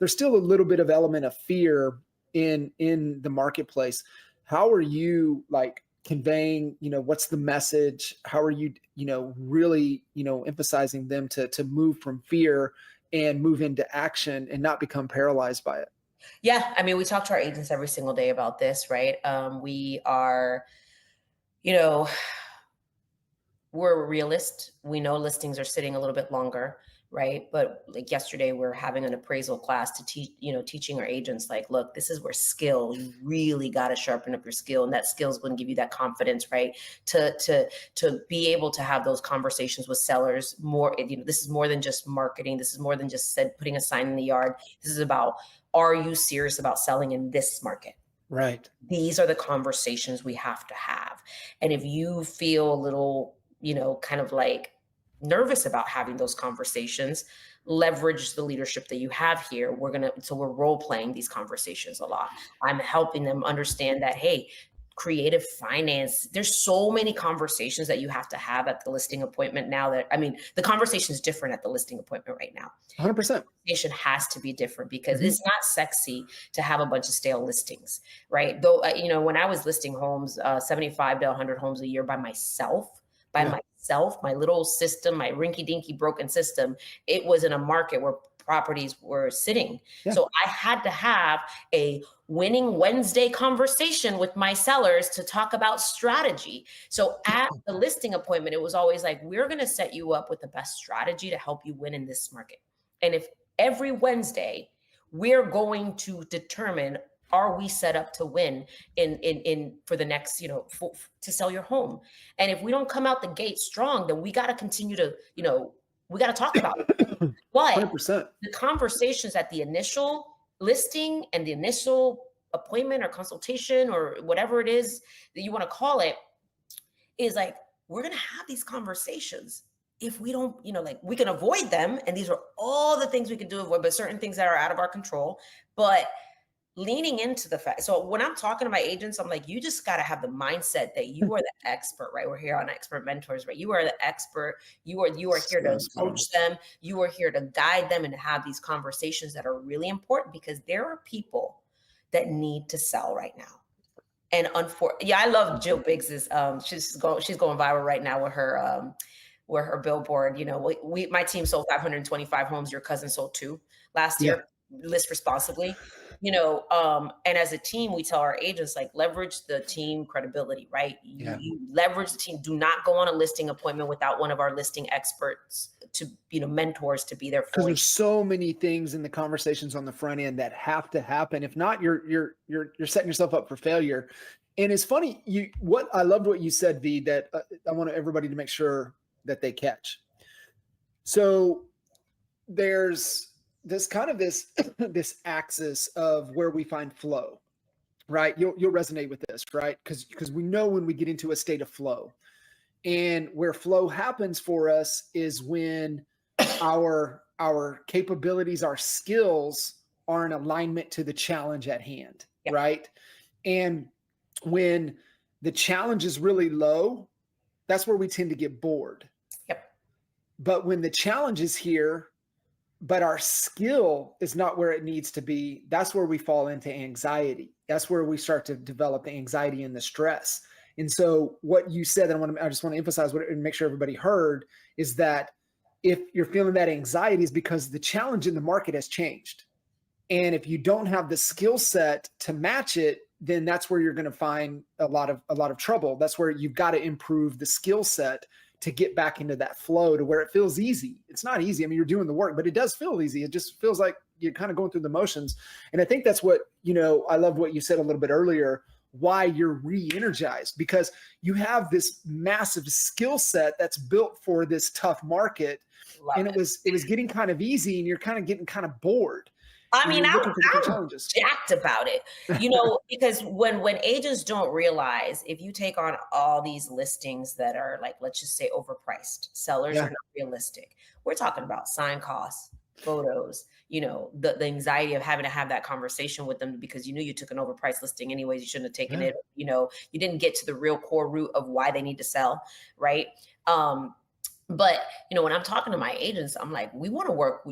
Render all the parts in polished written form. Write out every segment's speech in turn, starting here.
there's still a little bit of element of fear in the marketplace. How are you like conveying, what's the message? How are you, really, emphasizing them to move from fear and move into action and not become paralyzed by it? Yeah, I mean, we talk to our agents every single day about this, right? We are, you know, we're a realist. We know listings are sitting a little bit longer, right? But like yesterday, we're having an appraisal class to teach, teaching our agents, like, look, this is where skill, you really got to sharpen up your skill. And that skill is going to give you that confidence, right? To be able to have those conversations with sellers more, this is more than just marketing. This is more than just putting a sign in the yard. This is about, are you serious about selling in this market? Right. These are the conversations we have to have. And if you feel a little, kind of like nervous about having those conversations, leverage the leadership that you have here. We're role playing these conversations a lot. I'm helping them understand that, hey, creative finance, there's so many conversations that you have to have at the listing appointment now that, I mean, the conversation is different at the listing appointment right now. 100%. Conversation has to be different because Mhm. it's not sexy to have a bunch of stale listings, right? Though, when I was listing homes, 75 to 100 homes a year Yeah. my little system, my rinky dinky broken system, it was in a market where properties were sitting. Yeah. So I had to have a winning Wednesday conversation with my sellers to talk about strategy. So at the listing appointment, it was always like, we're going to set you up with the best strategy to help you win in this market. And if every Wednesday we're going to determine, are we set up to win in for the next, to sell your home? And if we don't come out the gate strong, then we got to continue to, we got to talk about it. But 100%. the conversations at the initial listing and the initial appointment or consultation or whatever it is that you want to call it is like, we're going to have these conversations. If we don't, like, we can avoid them. And these are all the things we can do avoid, but certain things that are out of our control. But leaning into the fact. So when I'm talking to my agents, I'm like, you just got to have the mindset that you are the expert, right? We're here on Expert Mentors, right? You are the expert. You are here to Spot on. coach them. You are here to guide them and have these conversations that are really important because there are people that need to sell right now. And yeah, I love Jill Biggs's. She's going viral right now with her billboard. My team sold 525 homes. Your cousin sold 2 last Yeah. year. List responsibly. And as a team, we tell our agents, like, leverage the team credibility, right? Yeah. You leverage the team. Do not go on a listing appointment without one of our listing experts to, mentors to be there Because for you. there's so many things in the conversations on the front end that have to happen. If not, you're setting yourself up for failure. And it's funny, I loved what you said, V, that I want everybody to make sure that they catch. So there's this kind of this this axis of where we find flow, right? You'll resonate with this, right? Because we know when we get into a state of flow, and where flow happens for us is when our capabilities, our skills are in alignment to the challenge at hand, Yep. right? And when the challenge is really low, that's where we tend to get bored. Yep. But when the challenge is here, but our skill is not where it needs to be, that's where we fall into anxiety. That's where we start to develop the anxiety and the stress. And so what you said, and I just want to emphasize and make sure everybody heard, is that if you're feeling that anxiety is because the challenge in the market has changed. And if you don't have the skill set to match it, then that's where you're going to find a lot of trouble. That's where you've got to improve the skill set to get back into that flow to where it feels easy. It's not easy. I mean, you're doing the work, but it does feel easy. It just feels like you're kind of going through the motions. And I think that's what, I love what you said a little bit earlier, why you're re-energized, because you have this massive skill set that's built for this tough market. And it was getting kind of easy, and you're kind of getting kind of bored. I And mean, you're I'm looking for different challenges. jacked about it, because when agents don't realize, if you take on all these listings that are, like, let's just say, overpriced, sellers are not realistic. We're talking about sign costs, photos, the anxiety of having to have that conversation with them because you took an overpriced listing anyways. You shouldn't have taken it. You didn't get to the real core root of why they need to sell, right? But, when I'm talking to my agents, I'm like, we want to work,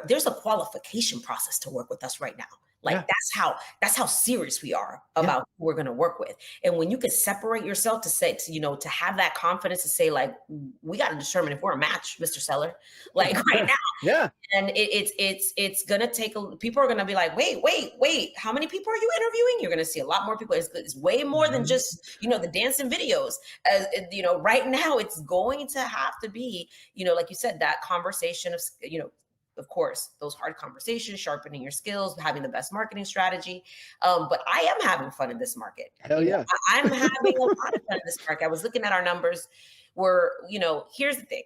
there's a qualification process to work with us right now. Like Yeah. that's how serious we are Yeah. about who we're going to work with. And when you can separate yourself to say, to have that confidence to say, like, we got to determine if we're a match, Mr. Seller, like right now. Yeah. And it's gonna take people are gonna be like, wait, how many people are you interviewing? You're gonna see a lot more people. It's way more than Mhm. just the dancing videos. Right now it's going to have to be like you said, that conversation of course, those hard conversations, sharpening your skills, having the best marketing strategy. But I am having fun in this market. Hell yeah. I'm having a lot of fun in this market. I was looking at our numbers. Here's the thing.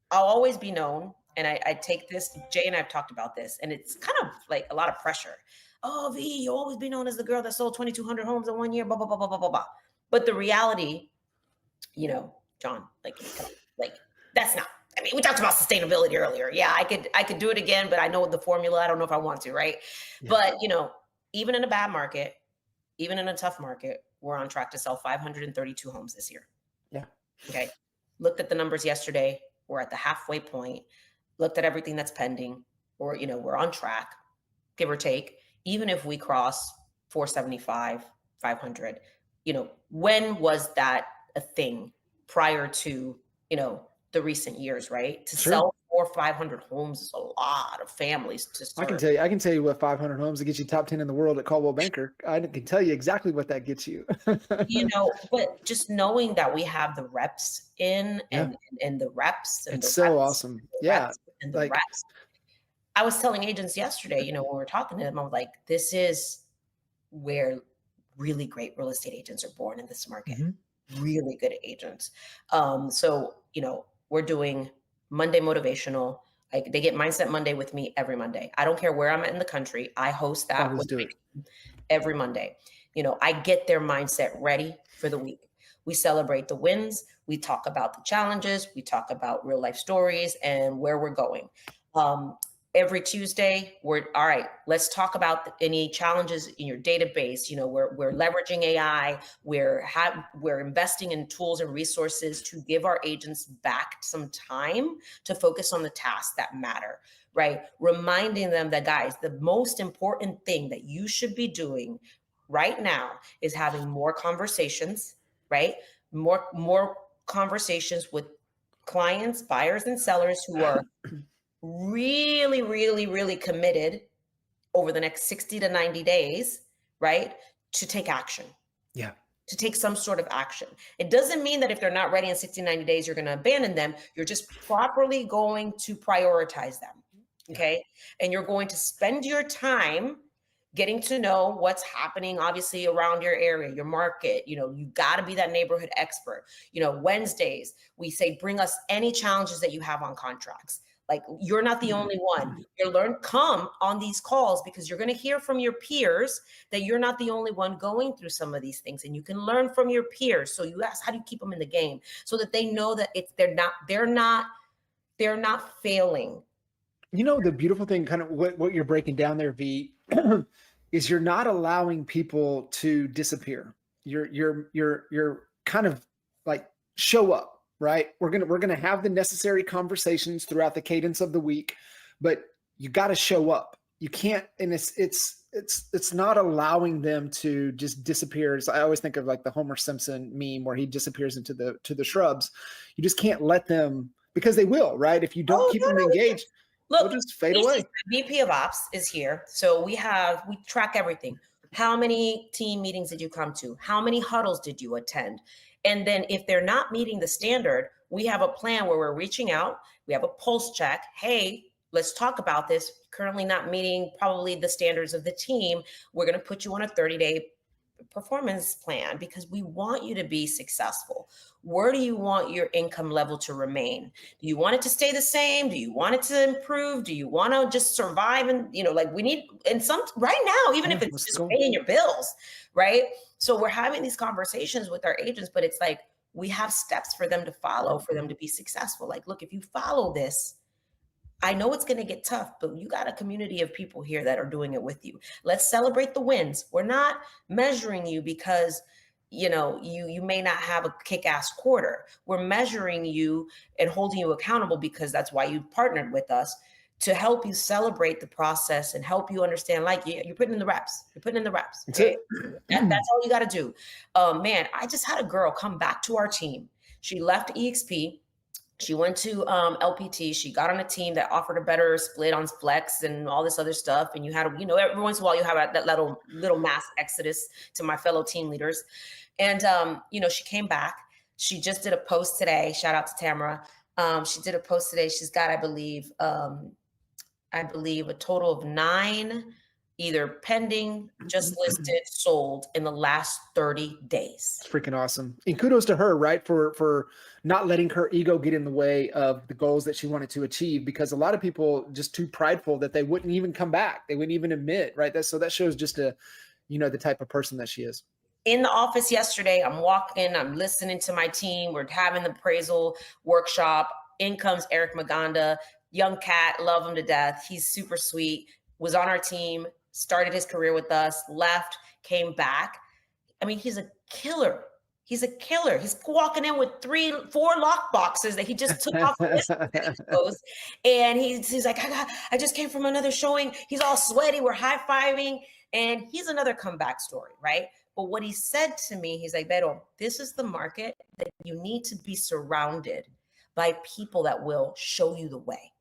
I'll always be known, and I take this. Jay and I've talked about this, and it's kind of like a lot of pressure. Oh, V, you'll always be known as the girl that sold 2,200 homes in 1 year. Blah blah blah blah blah blah blah. But the reality, John, like, come on, like that's not. I mean, we talked about sustainability earlier. Yeah, I could do it again, but I know the formula. I don't know if I want to, right? Yeah. But even in a bad market, even in a tough market, we're on track to sell 532 homes this year. Yeah. Okay. Looked at the numbers yesterday. We're at the halfway point. Looked at everything that's pending. We're on track, give or take. Even if we cross 475, 500, when was that a thing prior to, the recent years, right? To Sure. sell 500 homes is a lot of families to serve. I can tell you what 500 homes to get you top 10 in the world at Coldwell Banker. I can tell you exactly what that gets you. But just knowing that we have the reps in Yeah. and the reps and It's the so reps awesome. and the Yeah. reps and the Like, reps. I was telling agents yesterday, when we were talking to them, I was like, this is where really great real estate agents are born in this market. mhm. Really good agents. So, we're doing Monday motivational. Like they get Mindset Monday with me every Monday. I don't care where I'm at in the country. I host that Always with do it. every Monday. I get their mindset ready for the week. We celebrate the wins. We talk about the challenges. We talk about real life stories and where we're going. Um, every Tuesday, we're all right. Let's talk about any challenges in your database. We're leveraging AI. We're investing in tools and resources to give our agents back some time to focus on the tasks that matter. Right, reminding them that, guys, the most important thing that you should be doing right now is having more conversations, right? More conversations with clients, buyers, and sellers who are really, really, really committed over the next 60 to 90 days, right? To take action, Yeah. to take some sort of action. It doesn't mean that if they're not ready in 60, 90 days, you're going to abandon them. You're just properly going to prioritize them. Yeah. Okay. And you're going to spend your time getting to know what's happening, obviously, around your area, your market. You got to be that neighborhood expert. Wednesdays, we say, bring us any challenges that you have on contracts. Like, you're not the only one. Come on these calls because you're going to hear from your peers that you're not the only one going through some of these things, and you can learn from your peers. So you ask, how do you keep them in the game so that they know that they're not failing. The beautiful thing, kind of what you're breaking down there, V, is you're not allowing people to disappear. You're kind of like show up, right? We're gonna have the necessary conversations throughout the cadence of the week, but you got to show up. You can't, and it's not allowing them to just disappear. I always think of like the Homer Simpson meme where he disappears into the shrubs. You just can't let them, because they will, right? If you don't Oh, keep no, them no. engaged, they'll Look, just fade away. VP of Ops is here. So we track everything. How many team meetings did you come to? How many huddles did you attend? And then if they're not meeting the standard, we have a plan where we're reaching out. We have a pulse check. Hey, let's talk about this. Currently not meeting probably the standards of the team. We're going to put you on a 30-day performance plan because we want you to be successful. Where do you want your income level to remain? Do you want it to stay the same? Do you want it to improve? Do you want to just survive? And we need, and some right now, even if Yeah, it's let's just go. paying your bills, right? So we're having these conversations with our agents, but it's like we have steps for them to follow for them to be successful. Like, look, if you follow this, I know it's going to get tough, but you got a community of people here that are doing it with you. Let's celebrate the wins. We're not measuring you because you may not have a kick-ass quarter. We're measuring you and holding you accountable because that's why you partnered with us, to help you celebrate the process and help you understand, like, you're putting in the reps. You're putting in the reps. That's Okay? it. That's all you got to do. Man, I just had a girl come back to our team. She left EXP. She went to LPT. She got on a team that offered a better split on flex and all this other stuff. And you had, every once in a while you have that little mass exodus to my fellow team leaders. And, she came back. She just did a post today. Shout out to Tamara. She did a post today. She's got, I believe a total of 9 either pending, just listed, sold in the last 30 days. It's freaking awesome. And kudos to her, right? For not letting her ego get in the way of the goals that she wanted to achieve, because a lot of people just too prideful that they wouldn't even come back. They wouldn't even admit, right? So that shows just the type of person that she is. In the office yesterday, I'm walking, I'm listening to my team. We're having the appraisal workshop. In comes Eric Maganda, young cat, love him to death. He's super sweet, was on our team, started his career with us, left, came back. I mean, he's a killer. He's a killer. He's walking in with 3-4 lock boxes that he just took off the list. And he's like, I just came from another showing. He's all sweaty. We're high-fiving. And he's another comeback story, right? But what he said to me, he's like, Vero, this is the market that you need to be surrounded by people that will show you the way.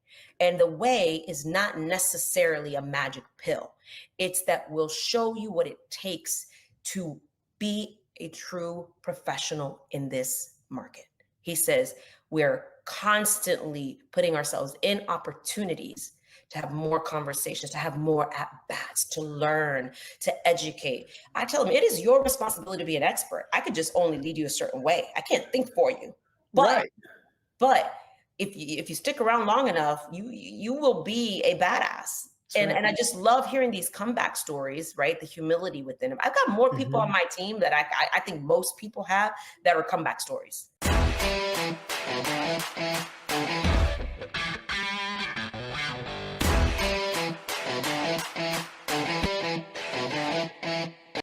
And the way is not necessarily a magic pill. It's that will show you what it takes to be a true professional in this market. He says, we're constantly putting ourselves in opportunities to have more conversations, to have more at-bats, to learn, to educate. I tell him, it is your responsibility to be an expert. I could just only lead you a certain way. I can't think for you. But if you stick around long enough, you will be a badass. And I just love hearing these comeback stories, right? The humility within them. I've got more people on my team that I think most people have that are comeback stories.